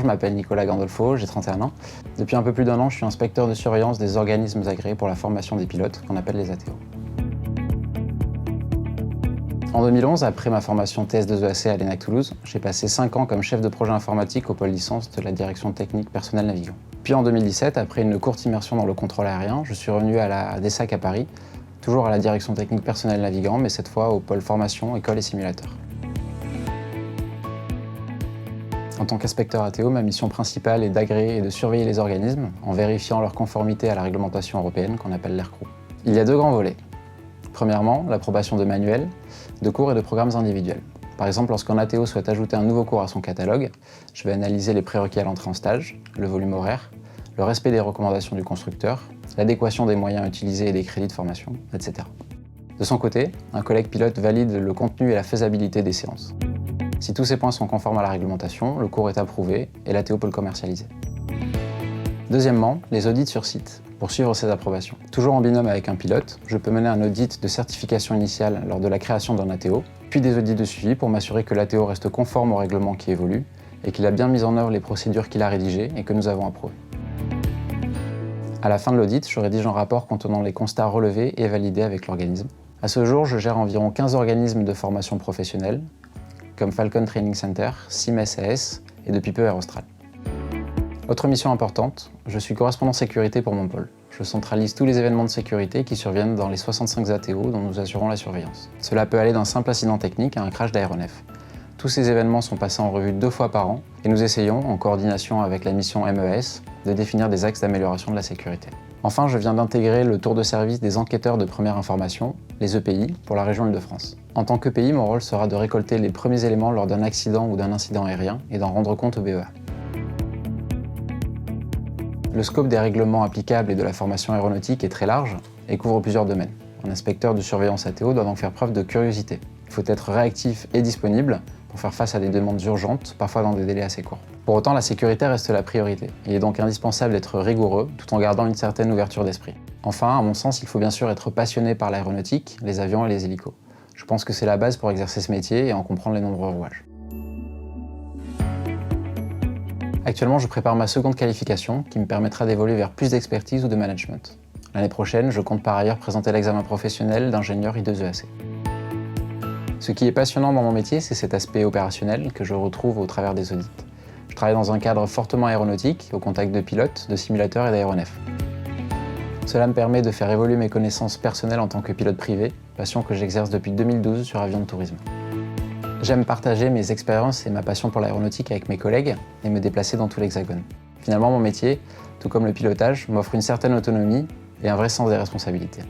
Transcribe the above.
je m'appelle Nicolas Gandolfo, j'ai 31 ans. Depuis un peu plus d'1 an, je suis inspecteur de surveillance des organismes agréés pour la formation des pilotes, qu'on appelle les ATO. En 2011, après ma formation TS2EAC à l'ENAC Toulouse, j'ai passé 5 ans comme chef de projet informatique au pôle licence de la direction technique personnel navigant. Puis en 2017, après une courte immersion dans le contrôle aérien, je suis revenu à la DESAC à Paris, toujours à la direction technique personnel navigant, mais cette fois au pôle formation, école et simulateur. En tant qu'inspecteur ATO, ma mission principale est d'agréer et de surveiller les organismes en vérifiant leur conformité à la réglementation européenne qu'on appelle l'AirCrew. Il y a 2 grands volets. Premièrement, l'approbation de manuels, de cours et de programmes individuels. Par exemple, lorsqu'un ATO souhaite ajouter un nouveau cours à son catalogue, je vais analyser les prérequis à l'entrée en stage, le volume horaire, le respect des recommandations du constructeur, l'adéquation des moyens utilisés et des crédits de formation, etc. De son côté, un collègue pilote valide le contenu et la faisabilité des séances. Si tous ces points sont conformes à la réglementation, le cours est approuvé et l'ATO peut le commercialiser. Deuxièmement, les audits sur site, pour suivre ces approbations. Toujours en binôme avec un pilote, je peux mener un audit de certification initiale lors de la création d'un ATO, puis des audits de suivi pour m'assurer que l'ATO reste conforme au règlement qui évolue et qu'il a bien mis en œuvre les procédures qu'il a rédigées et que nous avons approuvées. À la fin de l'audit, je rédige un rapport contenant les constats relevés et validés avec l'organisme. À ce jour, je gère environ 15 organismes de formation professionnelle, comme Falcon Training Center, CIM SAS et depuis peu Air Austral. Autre mission importante, je suis correspondant sécurité pour mon pôle. Je centralise tous les événements de sécurité qui surviennent dans les 65 ATO dont nous assurons la surveillance. Cela peut aller d'un simple incident technique à un crash d'aéronef. Tous ces événements sont passés en revue 2 fois par an et nous essayons, en coordination avec la mission MES, de définir des axes d'amélioration de la sécurité. Enfin, je viens d'intégrer le tour de service des enquêteurs de première information, les EPI, pour la région Île-de-France. En tant qu'EPI, mon rôle sera de récolter les premiers éléments lors d'un accident ou d'un incident aérien et d'en rendre compte au BEA. Le scope des règlements applicables et de la formation aéronautique est très large et couvre plusieurs domaines. Un inspecteur de surveillance ATO doit donc faire preuve de curiosité. Il faut être réactif et disponible pour faire face à des demandes urgentes, parfois dans des délais assez courts. Pour autant, la sécurité reste la priorité. Il est donc indispensable d'être rigoureux tout en gardant une certaine ouverture d'esprit. Enfin, à mon sens, il faut bien sûr être passionné par l'aéronautique, les avions et les hélicos. Je pense que c'est la base pour exercer ce métier et en comprendre les nombreux rouages. Actuellement, je prépare ma seconde qualification qui me permettra d'évoluer vers plus d'expertise ou de management. L'année prochaine, je compte par ailleurs présenter l'examen professionnel d'ingénieur I2EAC. Ce qui est passionnant dans mon métier, c'est cet aspect opérationnel que je retrouve au travers des audits. Je travaille dans un cadre fortement aéronautique, au contact de pilotes, de simulateurs et d'aéronefs. Cela me permet de faire évoluer mes connaissances personnelles en tant que pilote privé, passion que j'exerce depuis 2012 sur avions de tourisme. J'aime partager mes expériences et ma passion pour l'aéronautique avec mes collègues et me déplacer dans tout l'Hexagone. Finalement, mon métier, tout comme le pilotage, m'offre une certaine autonomie et un vrai sens des responsabilités.